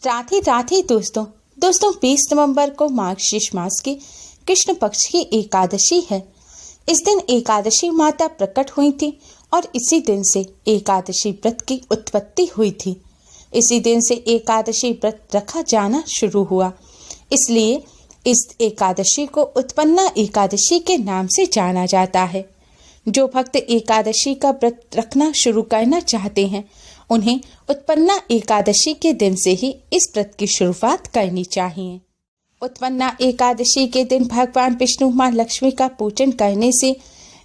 राधे राधे दोस्तों 20 नवंबर को मार्गशीर्ष मास की कृष्ण पक्ष की एकादशी है। इस दिन एकादशी माता प्रकट हुई थी और इसी दिन से एकादशी व्रत की उत्पत्ति हुई थी। इसी दिन से एकादशी व्रत रखा जाना शुरू हुआ, इसलिए इस एकादशी को उत्पन्ना एकादशी के नाम से जाना जाता है। जो भक्त एकादशी का व्रत रखना शुरू करना चाहते हैं उन्हें उत्पन्ना एकादशी के दिन से ही इस व्रत की शुरुआत करनी चाहिए। उत्पन्ना एकादशी के दिन भगवान विष्णु माँ लक्ष्मी का पूजन करने से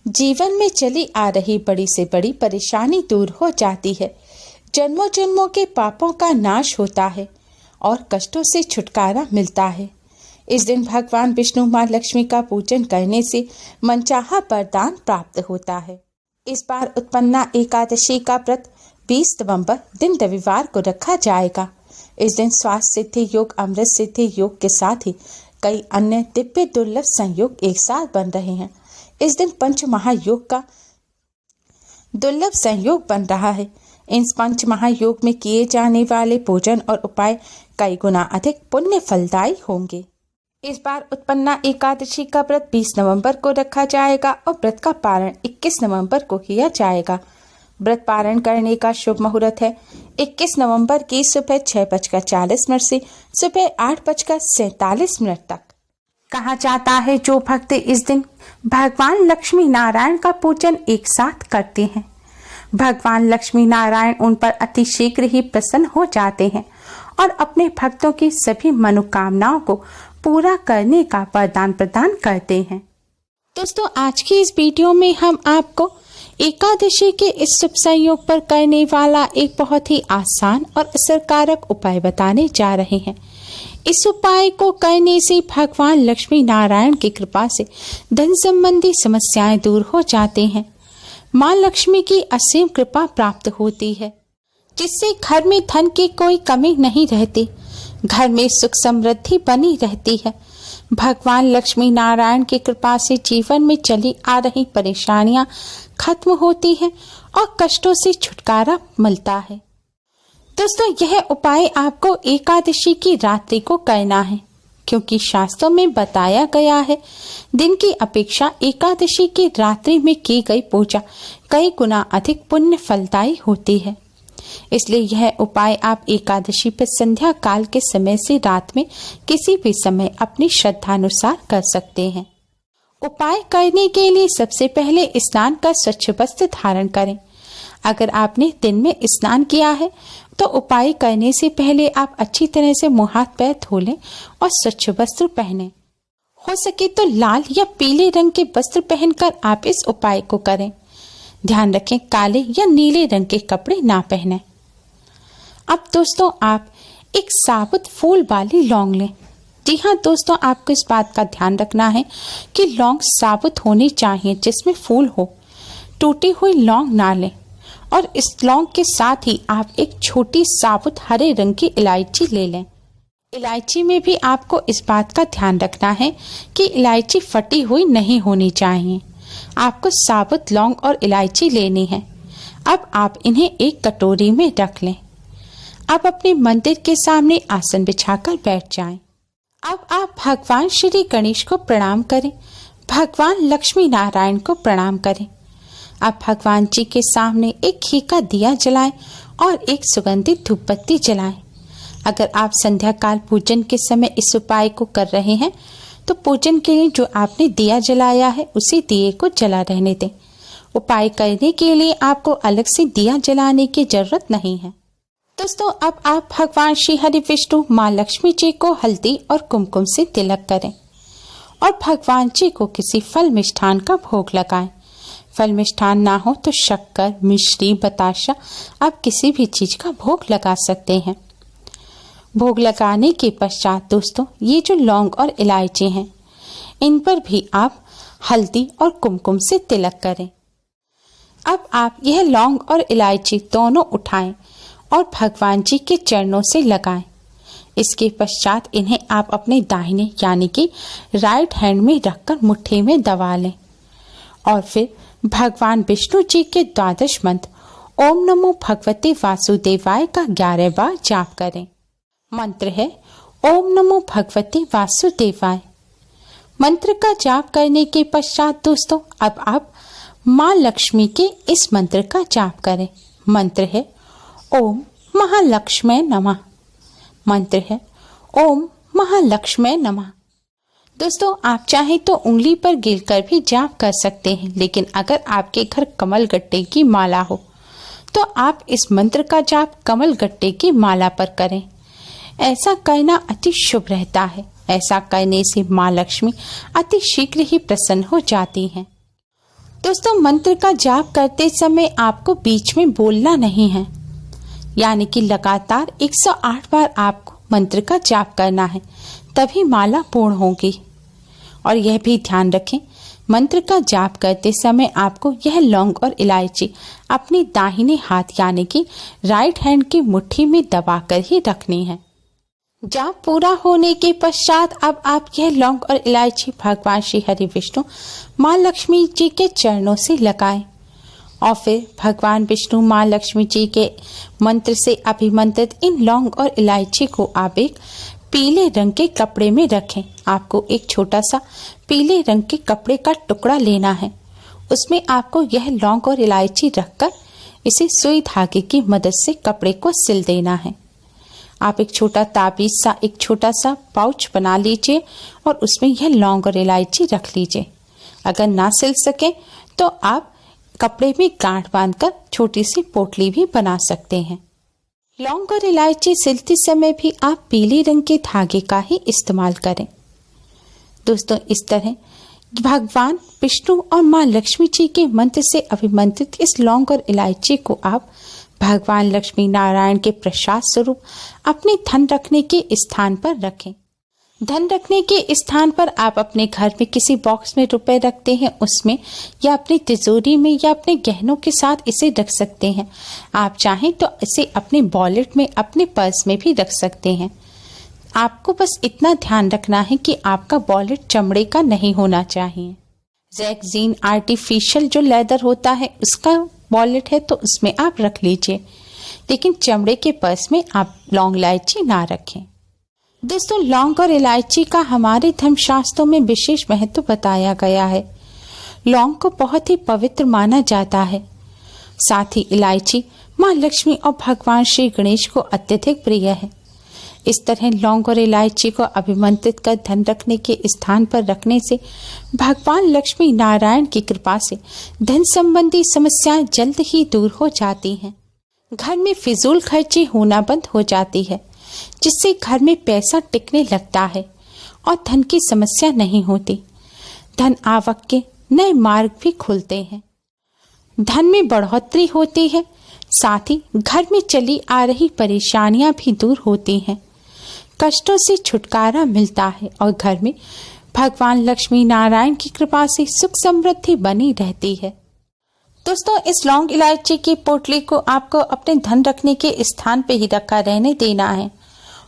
जीवन में चली आ रही बड़ी से बड़ी परेशानी दूर हो जाती है। जन्मों जन्मों के पापों का नाश होता है और कष्टों से छुटकारा मिलता है। इस दिन भगवान विष्णु माँ लक्ष्मी का पूजन करने से मनचाहा वरदान प्राप्त होता है। इस बार उत्पन्ना एकादशी का व्रत 20 नवंबर दिन रविवार को रखा जाएगा। इस दिन स्वास्थ्य सिद्धि योग, अमृत सिद्धि योग के साथ ही कई अन्य दिव्य दुर्लभ संयोग एक साथ बन रहे हैं। इस दिन पंच महायोग का दुर्लभ संयोग बन रहा है। इन पंच महायोग में किए जाने वाले पूजन और उपाय कई गुना अधिक पुण्य फलदायी होंगे। इस बार उत्पन्ना एकादशी का व्रत 20 नवंबर को रखा जाएगा और व्रत का पारण 21 नवंबर को किया जाएगा। व्रत पारण करने का शुभ मुहूर्त है 21 नवंबर की सुबह 6:40 से सुबह 8:47 तक। कहा जाता है जो भक्त इस दिन भगवान लक्ष्मी नारायण का पूजन एक साथ करते हैं, भगवान लक्ष्मी नारायण उन पर अति शीघ्र ही प्रसन्न हो जाते हैं और अपने भक्तों की सभी मनोकामनाओं को पूरा करने का वरदान प्रदान करते हैं। दोस्तों आज की इस वीडियो में हम आपको एकादशी के इस शुभ संयोग पर करने वाला एक बहुत ही आसान और असरकारक उपाय बताने जा रहे हैं। इस उपाय को करने से भगवान लक्ष्मी नारायण की कृपा से धन संबंधी समस्याएं दूर हो जाते हैं। माँ लक्ष्मी की असीम कृपा प्राप्त होती है, जिससे घर में धन की कोई कमी नहीं रहती, घर में सुख समृद्धि बनी रहती है। भगवान लक्ष्मी नारायण की कृपा से जीवन में चली आ रही परेशानियां खत्म होती हैं और कष्टों से छुटकारा मिलता है। दोस्तों यह उपाय आपको एकादशी की रात्रि को करना है, क्योंकि शास्त्रों में बताया गया है दिन की अपेक्षा एकादशी की रात्रि में की गई पूजा कई गुना अधिक पुण्य फलदायी होती है। इसलिए यह उपाय आप एकादशी पर संध्या काल के समय से रात में किसी भी समय अपनी श्रद्धानुसार कर सकते हैं। उपाय करने के लिए सबसे पहले स्नान कर स्वच्छ वस्त्र धारण करें। अगर आपने दिन में स्नान किया है तो उपाय करने से पहले आप अच्छी तरह से मुंह हाथ पैर धो लें और स्वच्छ वस्त्र पहनें। हो सके तो लाल या पीले रंग के वस्त्र पहनकर आप इस उपाय को करें। ध्यान रखें काले या नीले रंग के कपड़े ना पहने। अब दोस्तों आप एक साबुत फूल वाली लौंग लें। जी हाँ दोस्तों, आपको इस बात का ध्यान रखना है कि लौंग साबुत होनी चाहिए जिसमें फूल हो। टूटी हुई लौंग ना लें। और इस लौंग के साथ ही आप एक छोटी साबुत हरे रंग की इलायची ले लें। इलायची में भी आपको इस बात का ध्यान रखना है कि इलायची फटी हुई नहीं होनी चाहिए। आपको साबुत लौंग और इलायची लेनी है। अब आप इन्हें एक कटोरी में रख लें। अब अपने मंदिर के सामने आसन बिछाकर बैठ जाएं। अब आप भगवान श्री गणेश को प्रणाम करें, भगवान लक्ष्मी नारायण को प्रणाम करें। आप भगवान जी के सामने एक घी का दिया जलाएं और एक सुगंधित धूपबत्ती जलाएं। अगर आप संध्या काल पूजन के समय इस उपाय को कर रहे हैं तो पूजन के लिए जो आपने दिया जलाया है उसी दिए को जला रहने दें। उपाय करने के लिए आपको अलग से दिया जलाने की जरूरत नहीं है। दोस्तों अब आप भगवान श्री हरि विष्णु माँ लक्ष्मी जी को हल्दी और कुमकुम से तिलक करें और भगवान जी को किसी फल मिष्ठान का भोग लगाएं। फल मिष्ठान ना हो तो शक्कर, मिश्री, बताशा आप किसी भी चीज का भोग लगा सकते हैं। भोग लगाने के पश्चात दोस्तों ये जो लौंग और इलायची हैं इन पर भी आप हल्दी और कुमकुम से तिलक करें। अब आप यह लौंग और इलायची दोनों उठाएं और भगवान जी के चरणों से लगाएं। इसके पश्चात इन्हें आप अपने दाहिने यानी कि राइट हैंड में रखकर मुट्ठी में दबा लें और फिर भगवान विष्णु जी के 12 मंत्र ओम नमो भगवते वासुदेवाय का 11 बार जाप करें। मंत्र है ओम नमो भगवते वासुदेवाय। मंत्र का जाप करने के पश्चात दोस्तों अब आप माँ लक्ष्मी के इस मंत्र का जाप करें। मंत्र है ओम महालक्ष्मी नमः। मंत्र है ओम महालक्ष्मी नमः। दोस्तों आप चाहे तो उंगली पर गिरकर भी जाप कर सकते हैं, लेकिन अगर आपके घर कमल गट्टे की माला हो तो आप इस मंत्र का जाप कमल गट्टे की माला पर करें। ऐसा करना अति शुभ रहता है। ऐसा करने से माँ लक्ष्मी अति शीघ्र ही प्रसन्न हो जाती हैं। दोस्तों मंत्र का जाप करते समय आपको बीच में बोलना नहीं है, यानी कि लगातार 108 बार आपको मंत्र का जाप करना है, तभी माला पूर्ण होगी। और यह भी ध्यान रखें, मंत्र का जाप करते समय आपको यह लौंग और इलायची अपनी दाहिने हाथ यानी कि राइट हैंड की मुट्ठी में दबाकर ही रखनी है। जाप पूरा होने के पश्चात अब आप यह लौंग और इलायची भगवान श्री हरि विष्णु माँ लक्ष्मी जी के चरणों से लगाएं और फिर भगवान विष्णु माँ लक्ष्मी जी के मंत्र से अभिमंत्रित इन लौंग और इलायची को आप एक पीले रंग के कपड़े में रखें। आपको एक छोटा सा पीले रंग के कपड़े का टुकड़ा लेना है। उसमें आपको यह लौंग और इलायची रखकर इसे सुई धागे की मदद से कपड़े को सिल देना है। आप एक छोटा ताबीज सा एक छोटा सा पाउच बना लीजिए और उसमें यह लौंग और इलायची रख लीजिए। अगर ना सिल सके तो आप कपड़े में गांठ बांधकर छोटी सी पोटली भी बना सकते हैं। लौंग और इलायची सिलते समय भी आप पीले रंग के धागे का ही इस्तेमाल करें। दोस्तों इस तरह भगवान विष्णु और माँ लक्ष्मी जी के मंत्र से अभिमंत्रित इस लौंग और इलायची को आप भगवान लक्ष्मी नारायण के प्रसाद स्वरूप अपने धन रखने के स्थान पर रखें। धन रखने के स्थान पर आप अपने घर में किसी बॉक्स में रुपए रखते हैं, उसमें या अपनी तिजोरी में या अपने गहनों के साथ इसे रख सकते हैं। आप चाहें तो इसे अपने वॉलेट में अपने पर्स में भी रख सकते हैं। आपको बस इतना ध्यान रखना है कि आपका वॉलेट चमड़े का नहीं होना चाहिए। रैगजीन आर्टिफिशियल जो लेदर होता है उसका वॉलेट है तो उसमें आप रख लीजिए, लेकिन चमड़े के पर्स में आप लौंग इलायची ना रखें। दोस्तों लौंग और इलायची का हमारे धर्मशास्त्रों में विशेष महत्व बताया गया है। लौंग को बहुत ही पवित्र माना जाता है। साथ ही इलायची माँ लक्ष्मी और भगवान श्री गणेश को अत्यधिक प्रिय है। इस तरह लौंग और इलायची को अभिमंत्रित कर धन रखने के स्थान पर रखने से भगवान लक्ष्मी नारायण की कृपा से धन संबंधी समस्याएं जल्द ही दूर हो जाती हैं। घर में फिजूल खर्ची होना बंद हो जाती है, जिससे घर में पैसा टिकने लगता है और धन की समस्या नहीं होती। धन आवक के नए मार्ग भी खुलते हैं, धन में बढ़ोतरी होती है। साथ ही घर में चली आ रही परेशानियां भी दूर होती हैं, कष्टों से छुटकारा मिलता है और घर में भगवान लक्ष्मी नारायण की कृपा से सुख समृद्धि बनी रहती है। दोस्तों इस लौंग इलायची की पोटली को आपको अपने धन रखने के स्थान पे ही रखा रहने देना है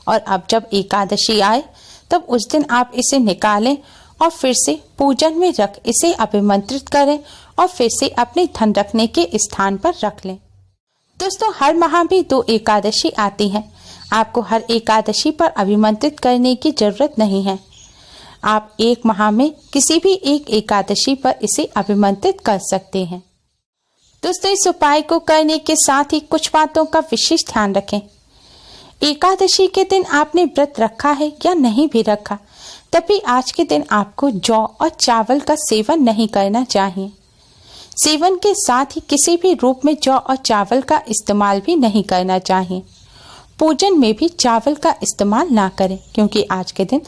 और अब जब एकादशी आए तब उस दिन आप इसे निकालें और फिर से पूजन में रख इसे अभिमंत्रित करें और फिर से अपने धन रखने के स्थान पर रख लें। दोस्तों हर माह भी 2 एकादशी आती हैं। आपको हर एकादशी पर अभिमंत्रित करने की जरूरत नहीं है। आप एक माह में किसी भी एक एकादशी पर इसे अभिमंत्रित कर सकते हैं। दोस्तों इस उपाय को करने के साथ ही कुछ बातों का विशेष ध्यान रखें। एकादशी के दिन आपने व्रत रखा है या नहीं भी रखा, तभी आज के दिन आपको जौ और चावल का सेवन नहीं करना चाहिए। सेवन के साथ ही किसी भी रूप में जौ और चावल का इस्तेमाल भी नहीं करना चाहिए। पूजन में भी चावल का इस्तेमाल ना करें, क्योंकि आज के दिन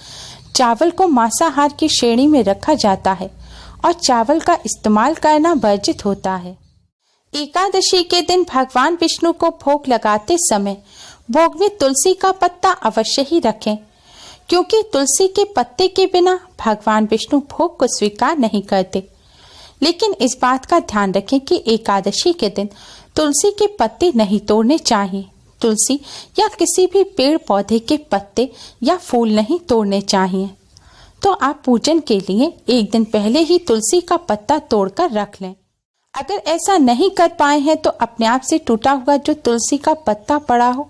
चावल को मांसाहार की श्रेणी में रखा जाता है और चावल का इस्तेमाल करना वर्जित होता है। एकादशी के दिन भगवान विष्णु को भोग लगाते समय भोग में तुलसी का पत्ता अवश्य ही रखें, क्योंकि तुलसी के पत्ते के बिना भगवान विष्णु भोग को स्वीकार नहीं करते। लेकिन इस बात का ध्यान रखें कि एकादशी के दिन तुलसी के पत्ते नहीं तोड़ने चाहिए। तुलसी या किसी भी पेड़ पौधे के पत्ते या फूल नहीं तोड़ने चाहिए। तो आप पूजन के लिए एक दिन पहले ही तुलसी का पत्ता तोड़कर रख लें। अगर ऐसा नहीं कर पाए हैं तो अपने आप से टूटा हुआ जो तुलसी का पत्ता पड़ा हो,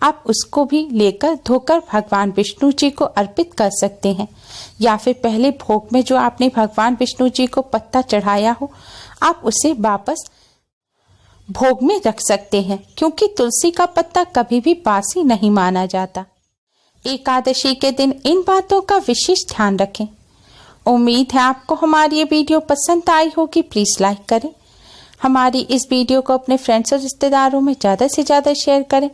आप उसको भी लेकर धोकर भगवान विष्णु जी को अर्पित कर सकते हैं। या फिर पहले भोग में जो आपने भगवान विष्णु जी को पत्ता चढ़ाया हो, आप उसे वापस भोग में रख सकते हैं, क्योंकि तुलसी का पत्ता कभी भी बासी नहीं माना जाता। एकादशी के दिन इन बातों का विशेष ध्यान रखें। उम्मीद है आपको हमारी ये वीडियो पसंद आई होगी। प्लीज़ लाइक करें। हमारी इस वीडियो को अपने फ्रेंड्स और रिश्तेदारों में ज़्यादा से ज़्यादा शेयर करें,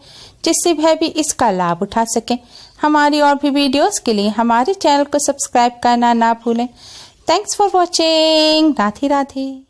जिससे वह भी इसका लाभ उठा सकें। हमारी और भी वीडियोस के लिए हमारे चैनल को सब्सक्राइब करना ना भूलें। Thanks for watching. Radhe Radhe.